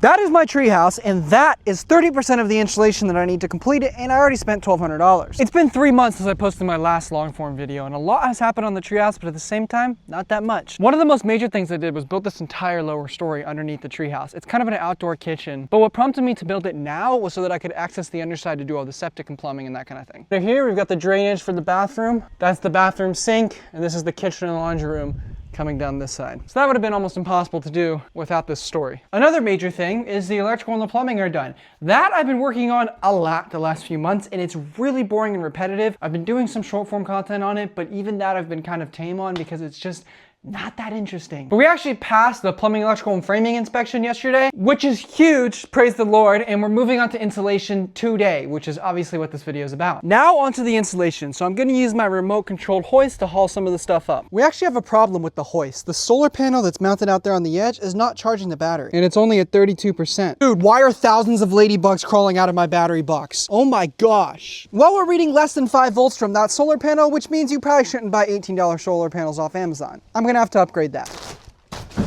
That is my treehouse, and that is 30% of the installation that I need to complete it, and I already spent $1,200. It's been 3 months since I posted my last long form video, and a lot has happened on the treehouse, but at the same time, not that much. One of the most major things I did was build this entire lower story underneath the treehouse. It's kind of an outdoor kitchen, but what prompted me to build it now was so that I could access the underside to do all the septic and plumbing and that kind of thing. So here we've got the drainage for the bathroom. That's the bathroom sink, and this is the kitchen and laundry room coming down this side. So that would have been almost impossible to do without this story. Another major thing is the electrical and the plumbing are done. That I've been working on a lot the last few months, and it's really boring and repetitive. I've been doing some short form content on it, but even that I've been kind of tame on because it's just not that interesting. But we actually passed the plumbing, electrical, and framing inspection yesterday, which is huge, praise the Lord, and we're moving on to insulation today, which is obviously what this video is about. Now onto the insulation. So I'm gonna use my remote controlled hoist to haul some of the stuff up. We actually have a problem with the hoist. The solar panel that's mounted out there on the edge is not charging the battery, and it's only at 32%. Dude, why are thousands of ladybugs crawling out of my battery box? Oh my gosh. Well, we're reading less than 5 volts from that solar panel, which means you probably shouldn't buy $18 solar panels off Amazon. I'm gonna have to upgrade that.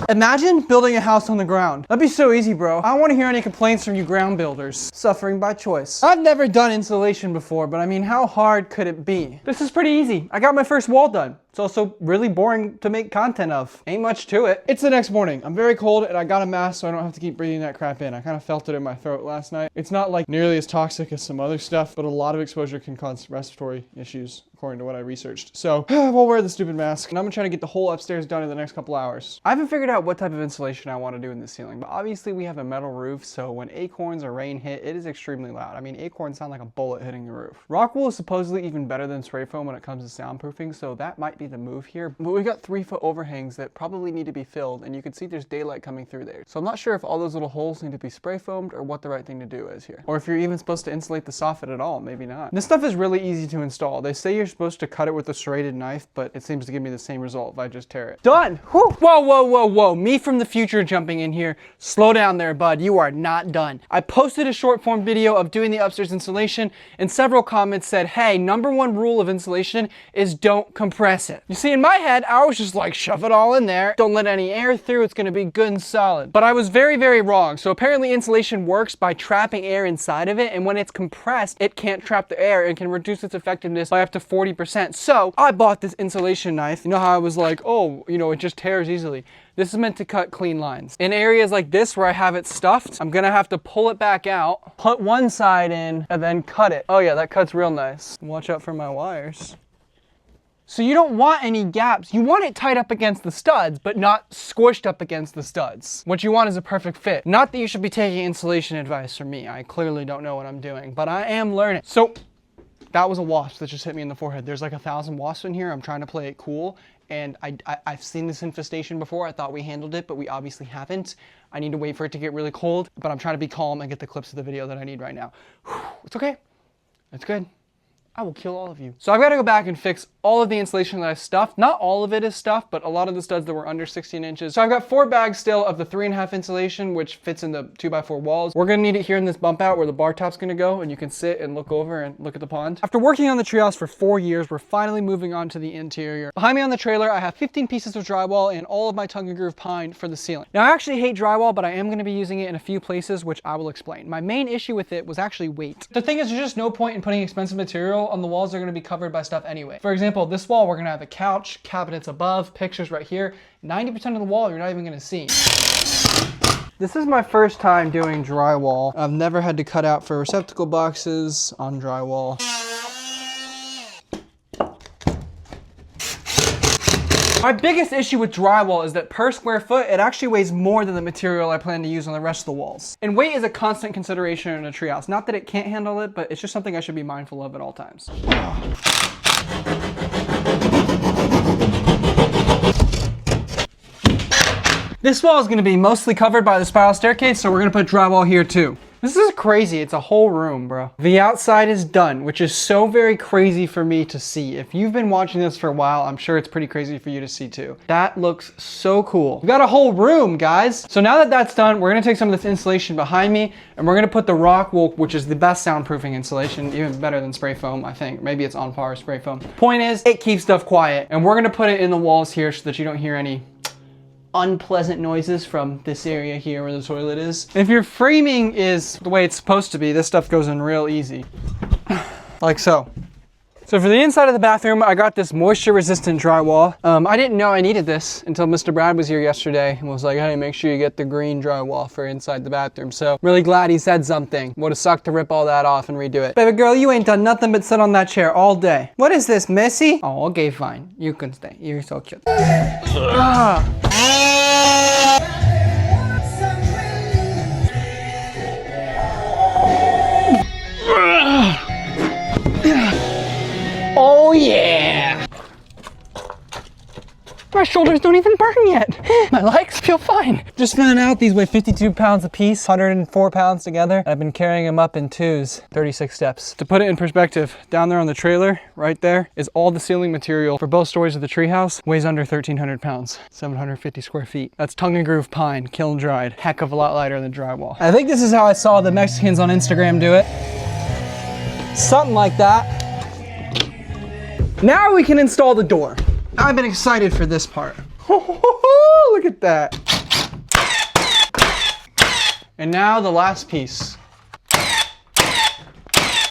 Imagine building a house on the ground. That'd be so easy, bro. I don't want to hear any complaints from you ground builders. Suffering by choice. I've never done insulation before, but I mean, how hard could it be? This is pretty easy. I got my first wall done. It's also really boring to make content of. Ain't much to it. It's the next morning. I'm very cold and I got a mask so I don't have to keep breathing that crap in. I kind of felt it in my throat last night. It's not like nearly as toxic as some other stuff, but a lot of exposure can cause respiratory issues, according to what I researched. So we'll wear the stupid mask, and I'm gonna try to get the whole upstairs done in the next couple hours. I haven't figured out what type of insulation I want to do in the ceiling, but obviously we have a metal roof, so when acorns or rain hit, it is extremely loud. I mean, acorns sound like a bullet hitting the roof. Rock wool is supposedly even better than spray foam when it comes to soundproofing, so that might be the move here. But we've got 3-foot overhangs that probably need to be filled, and you can see there's daylight coming through there. So I'm not sure if all those little holes need to be spray foamed or what the right thing to do is here. Or if you're even supposed to insulate the soffit at all, maybe not. This stuff is really easy to install. They say you're supposed to cut it with a serrated knife, but it seems to give me the same result if I just tear it. Done! Whew. Whoa, whoa, whoa, whoa. Me from the future jumping in here. Slow down there, bud. You are not done. I posted a short form video of doing the upstairs insulation, and several comments said, hey, #1 rule of insulation is don't compress it. You see, in my head, I was just like, shove it all in there. Don't let any air through. It's going to be good and solid. But I was very, very wrong. So apparently insulation works by trapping air inside of it, and when it's compressed, it can't trap the air and can reduce its effectiveness by up to 40%. So I bought this insulation knife. You know how I was like, oh, you know, it just tears easily. This is meant to cut clean lines. In areas like this where I have it stuffed, I'm gonna have to pull it back out, put one side in, and then cut it. Oh yeah, that cuts real nice. Watch out for my wires. So you don't want any gaps. You want it tight up against the studs, but not squished up against the studs. What you want is a perfect fit. Not that you should be taking insulation advice from me. I clearly don't know what I'm doing, but I am learning. So that was a wasp that just hit me in the forehead. There's like 1,000 wasps in here. I'm trying to play it cool. And I've seen this infestation before. I thought we handled it, but we obviously haven't. I need to wait for it to get really cold, but I'm trying to be calm and get the clips of the video that I need right now. It's okay. It's good. I will kill all of you. So I've got to go back and fix all of the insulation that I stuffed. Not all of it is stuffed, but a lot of the studs that were under 16 inches. So I've got 4 bags still of the 3.5 insulation, which fits in the 2x4 walls. We're gonna need it here in this bump out where the bar top's gonna go, and you can sit and look over and look at the pond. After working on the treehouse for 4 years, we're finally moving on to the interior. Behind me on the trailer, I have 15 pieces of drywall and all of my tongue and groove pine for the ceiling. Now I actually hate drywall, but I am gonna be using it in a few places, which I will explain. My main issue with it was actually weight. The thing is, there's just no point in putting expensive material on the walls. They're gonna be covered by stuff anyway. For example, this wall, we're gonna have a couch, cabinets above, pictures right here. 90% of the wall you're not even gonna see. This is my first time doing drywall. I've never had to cut out for receptacle boxes on drywall. My biggest issue with drywall is that per square foot, it actually weighs more than the material I plan to use on the rest of the walls. And weight is a constant consideration in a treehouse. Not that it can't handle it, but it's just something I should be mindful of at all times. This wall is gonna be mostly covered by the spiral staircase, so we're gonna put drywall here too. This is crazy, it's a whole room, bro. The outside is done, which is so very crazy for me to see. If you've been watching this for a while, I'm sure it's pretty crazy for you to see too. That looks so cool. We got a whole room, guys. So now that that's done, we're gonna take some of this insulation behind me, and we're gonna put the rock wool, which is the best soundproofing insulation, even better than spray foam, I think. Maybe it's on par with spray foam. Point is, it keeps stuff quiet, and we're gonna put it in the walls here so that you don't hear any unpleasant noises from this area here where the toilet is. If your framing is the way it's supposed to be, this stuff goes in real easy. Like so. So for the inside of the bathroom, I got this moisture resistant drywall. I didn't know I needed this until Mr. Brad was here yesterday and was like, hey, make sure you get the green drywall for inside the bathroom. So really glad he said something. Would have sucked to rip all that off and redo it. Baby girl, you ain't done nothing but sit on that chair all day. What is this, Missy? Oh, okay, fine. You can stay. You're so cute. Oh yeah! My shoulders don't even burn yet. My legs feel fine. Just found out these weigh 52 pounds a piece, 104 pounds together. I've been carrying them up in twos, 36 steps. To put it in perspective, down there on the trailer, right there, is all the ceiling material for both stories of the treehouse. Weighs under 1,300 pounds, 750 square feet. That's tongue and groove pine, kiln dried. Heck of a lot lighter than drywall. I think this is how I saw the Mexicans on Instagram do it. Something like that. Now we can install the door. I've been excited for this part. Look at that. And now the last piece.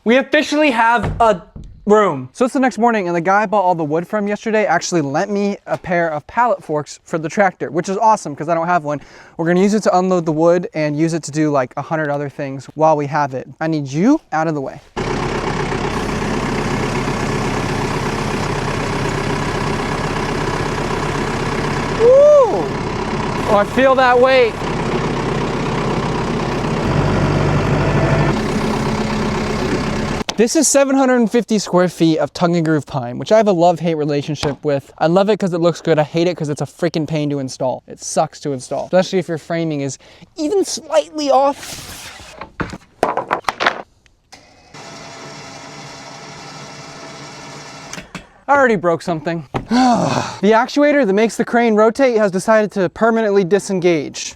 We officially have a room. So it's the next morning and the guy I bought all the wood from yesterday actually lent me a pair of pallet forks for the tractor, which is awesome because I don't have one. We're gonna use it to unload the wood and use it to do like 100 other things while we have it. I need you out of the way. Oh, I feel that weight. This is 750 square feet of tongue and groove pine, which I have a love-hate relationship with. I love it because it looks good. I hate it because it's a freaking pain to install. It sucks to install, especially if your framing is even slightly off. I already broke something. The actuator that makes the crane rotate has decided to permanently disengage.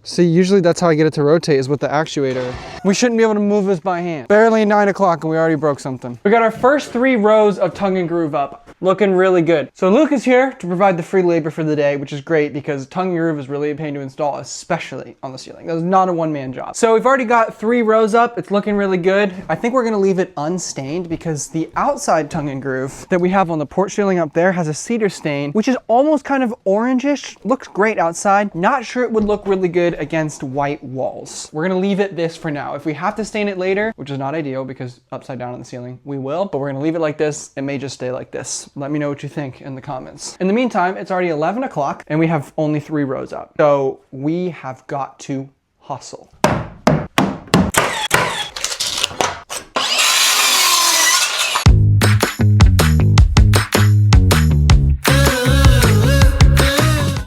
See, usually that's how I get it to rotate, is with the actuator. We shouldn't be able to move this by hand. Barely 9 o'clock and we already broke something. We got our first 3 rows of tongue and groove up. Looking really good. So Luke is here to provide the free labor for the day, which is great because tongue and groove is really a pain to install, especially on the ceiling. That is not a one-man job. So we've already got 3 rows up. It's looking really good. I think we're gonna leave it unstained because the outside tongue and groove that we have on the porch ceiling up there has a cedar stain, which is almost kind of orangish. Looks great outside. Not sure it would look really good against white walls. We're gonna leave it this for now. If we have to stain it later, which is not ideal because upside down on the ceiling, we will, but we're gonna leave it like this. It may just stay like this. Let me know what you think in the comments. In the meantime, it's already 11 o'clock and we have only 3 rows up. So we have got to hustle.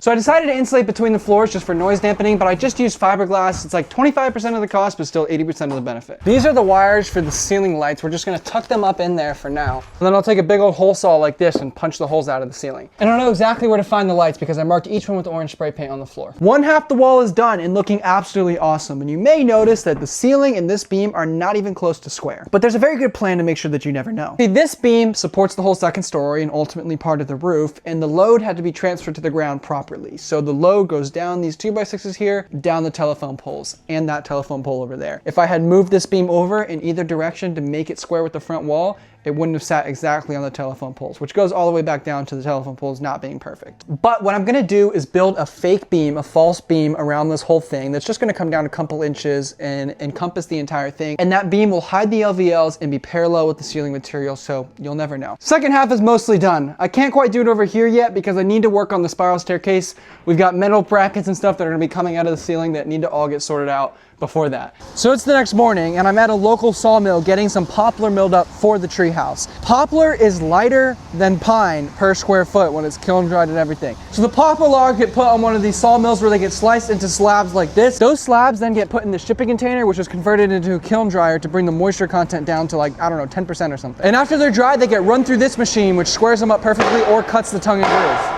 So I decided to insulate between the floors just for noise dampening, but I just used fiberglass. It's like 25% of the cost, but still 80% of the benefit. These are the wires for the ceiling lights. We're just gonna tuck them up in there for now. And then I'll take a big old hole saw like this and punch the holes out of the ceiling. And I know exactly where to find the lights because I marked each one with orange spray paint on the floor. 1/2 the wall is done and looking absolutely awesome. And you may notice that the ceiling and this beam are not even close to square. But there's a very good plan to make sure that you never know. See, this beam supports the whole 2nd story and ultimately part of the roof, and the load had to be transferred to the ground properly. So the load goes down these 2x6s here, down the telephone poles, and that telephone pole over there. If I had moved this beam over in either direction to make it square with the front wall, it wouldn't have sat exactly on the telephone poles, which goes all the way back down to the telephone poles not being perfect. But what I'm gonna do is build a fake beam, a false beam around this whole thing that's just gonna come down a couple inches and encompass the entire thing. And that beam will hide the LVLs and be parallel with the ceiling material, so you'll never know. 2nd half is mostly done. I can't quite do it over here yet because I need to work on the spiral staircase. We've got metal brackets and stuff that are gonna be coming out of the ceiling that need to all get sorted out before that. So it's the next morning and I'm at a local sawmill getting some poplar milled up for the treehouse. Poplar is lighter than pine per square foot when it's kiln dried and everything. So the poplar logs get put on one of these sawmills where they get sliced into slabs like this. Those slabs then get put in the shipping container, which is converted into a kiln dryer to bring the moisture content down to like, I don't know, 10% or something. And after they're dried, they get run through this machine, which squares them up perfectly or cuts the tongue and groove.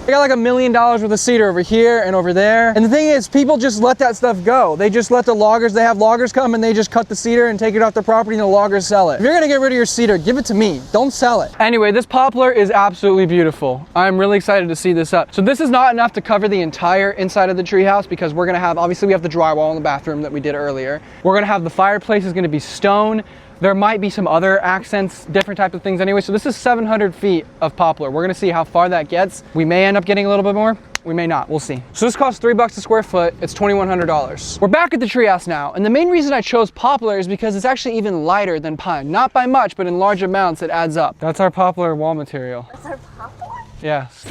I got like $1 million worth of cedar over here and over there. And the thing is, people just let that stuff go. They just let the loggers, they have loggers come and they just cut the cedar and take it off their property and the loggers sell it. If you're gonna get rid of your cedar, give it to me. Don't sell it. Anyway, this poplar is absolutely beautiful. I'm really excited to see this up. So this is not enough to cover the entire inside of the treehouse because we're gonna have, obviously we have the drywall in the bathroom that we did earlier. We're gonna have the fireplace is gonna be stone. There might be some other accents, different types of things anyway. So this is 700 feet of poplar. We're gonna see how far that gets. We may end up getting a little bit more. We may not, we'll see. So this costs $3 a square foot. It's $2,100. We're back at the treehouse now. And the main reason I chose poplar is because it's actually even lighter than pine. Not by much, but in large amounts, it adds up. That's our poplar wall material. That's our poplar? Yes.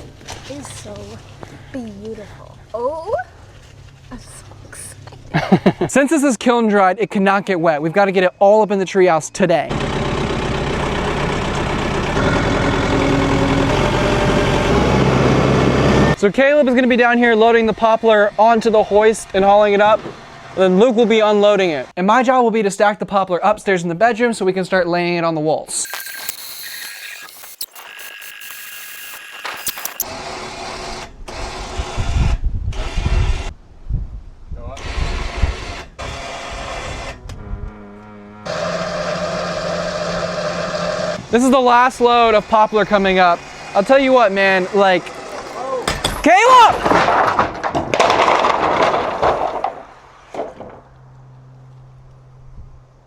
It is so beautiful. Oh, I'm so excited. Since this is kiln dried, it cannot get wet. We've got to get it all up in the treehouse today. So Caleb is going to be down here loading the poplar onto the hoist and hauling it up. Then Luke will be unloading it. And my job will be to stack the poplar upstairs in the bedroom so we can start laying it on the walls. This is the last load of poplar coming up. I'll tell you what, man, like, Caleb!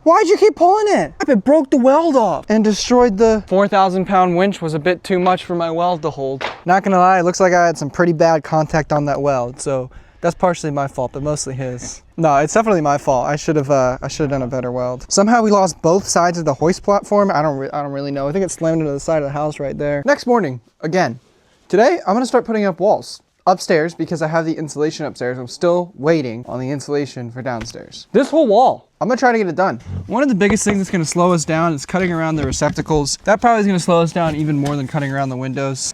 Why'd you keep pulling it? It broke the weld off and destroyed the 4,000-pound winch. Was a bit too much for my weld to hold. Not gonna lie, it looks like I had some pretty bad contact on that weld, so that's partially my fault, but mostly his. No, it's definitely my fault. I should have done a better weld. Somehow we lost both sides of the hoist platform. I don't really know. I think it slammed into the side of the house right there. Next morning, again. Today, I'm gonna start putting up walls upstairs because I have the insulation upstairs. I'm still waiting on the insulation for downstairs. This whole wall, I'm gonna try to get it done. One of the biggest things that's gonna slow us down is cutting around the receptacles. That probably is gonna slow us down even more than cutting around the windows.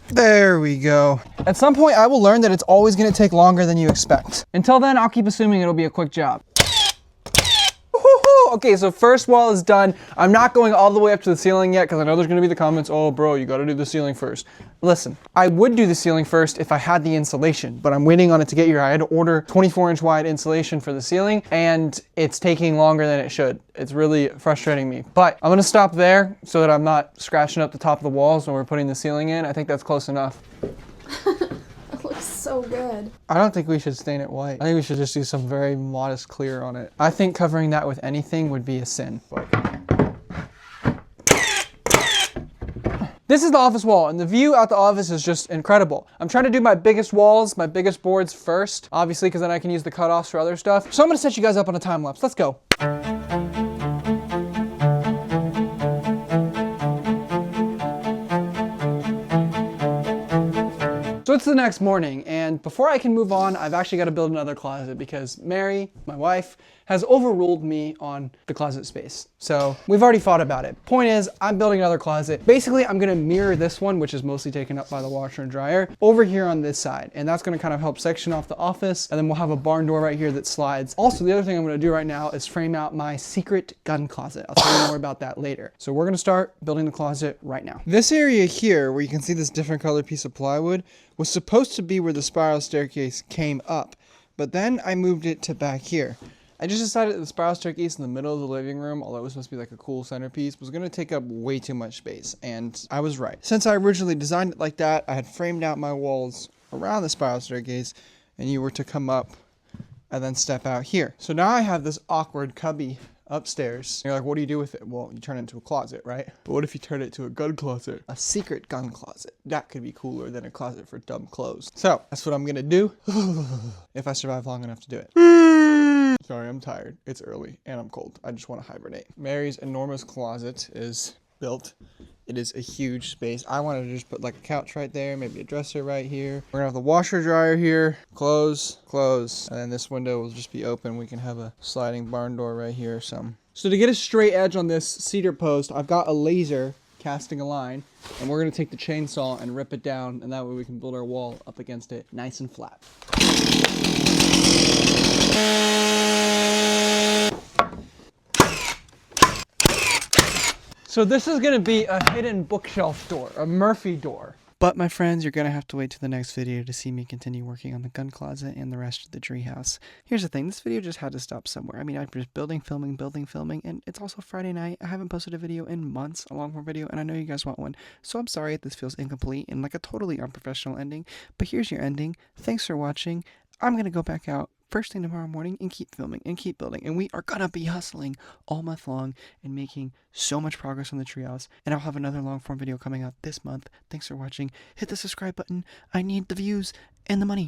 There we go. At some point, I will learn that it's always gonna take longer than you expect. Until then, I'll keep assuming it'll be a quick job. Okay, so first wall is done. I'm not going all the way up to the ceiling yet because I know there's gonna be the comments, oh bro, you gotta do the ceiling first. Listen, I would do the ceiling first if I had the insulation, but I'm waiting on it to get here. I had to order 24-inch wide insulation for the ceiling and it's taking longer than it should. It's really frustrating me. But I'm gonna stop there so that I'm not scratching up the top of the walls when we're putting the ceiling in. I think that's close enough. It looks so good. I don't think we should stain it white. I think we should just do some very modest clear on it. I think covering that with anything would be a sin. This is the office wall, and the view out the office is just incredible. I'm trying to do my biggest walls, my biggest boards first, obviously, because then I can use the cutoffs for other stuff. So I'm gonna set you guys up on a time lapse. Let's go. So it's the next morning, and before I can move on, I've actually got to build another closet because Mary, my wife, has overruled me on the closet space. So we've already thought about it. Point is, I'm building another closet. Basically, I'm gonna mirror this one, which is mostly taken up by the washer and dryer, over here on this side. And that's gonna kind of help section off the office. And then we'll have a barn door right here that slides. Also, the other thing I'm gonna do right now is frame out my secret gun closet. I'll tell you more about that later. So we're gonna start building the closet right now. This area here, where you can see this different color piece of plywood, was supposed to be where the spiral staircase came up. But then I moved it to back here. I just decided that the spiral staircase in the middle of the living room, although it was supposed to be like a cool centerpiece, was gonna take up way too much space, and I was right. Since I originally designed it like that, I had framed out my walls around the spiral staircase, and you were to come up and then step out here. So now I have this awkward cubby upstairs. You're like, what do you do with it? Well, you turn it into a closet, right? But what if you turn it to a gun closet? A secret gun closet. That could be cooler than a closet for dumb clothes. So that's what I'm gonna do if I survive long enough to do it. Sorry, I'm tired. It's early and I'm cold. I just want to hibernate. Mary's enormous closet is built. It is a huge space. I wanted to just put like a couch right there, maybe a dresser right here. We're gonna have the washer dryer here. Close, close. And then this window will just be open. We can have a sliding barn door right here or something. So to get a straight edge on this cedar post, I've got a laser casting a line, and we're gonna take the chainsaw and rip it down, and that way we can build our wall up against it nice and flat. So this is gonna be a hidden bookshelf door, a Murphy door. But my friends, you're gonna have to wait to the next video to see me continue working on the gun closet and the rest of the treehouse. Here's the thing, this video just had to stop somewhere. I mean, I'm just building, filming, and it's also Friday night. I haven't posted a video in months, a long form video, and I know you guys want one. So I'm sorry if this feels incomplete and like a totally unprofessional ending, but here's your ending. Thanks for watching. I'm gonna go back out first thing tomorrow morning and keep filming and keep building, and we are gonna be hustling all month long and making so much progress on the treehouse. And I'll have another long form video coming out this month. Thanks for watching. Hit the subscribe button. I need the views and the money.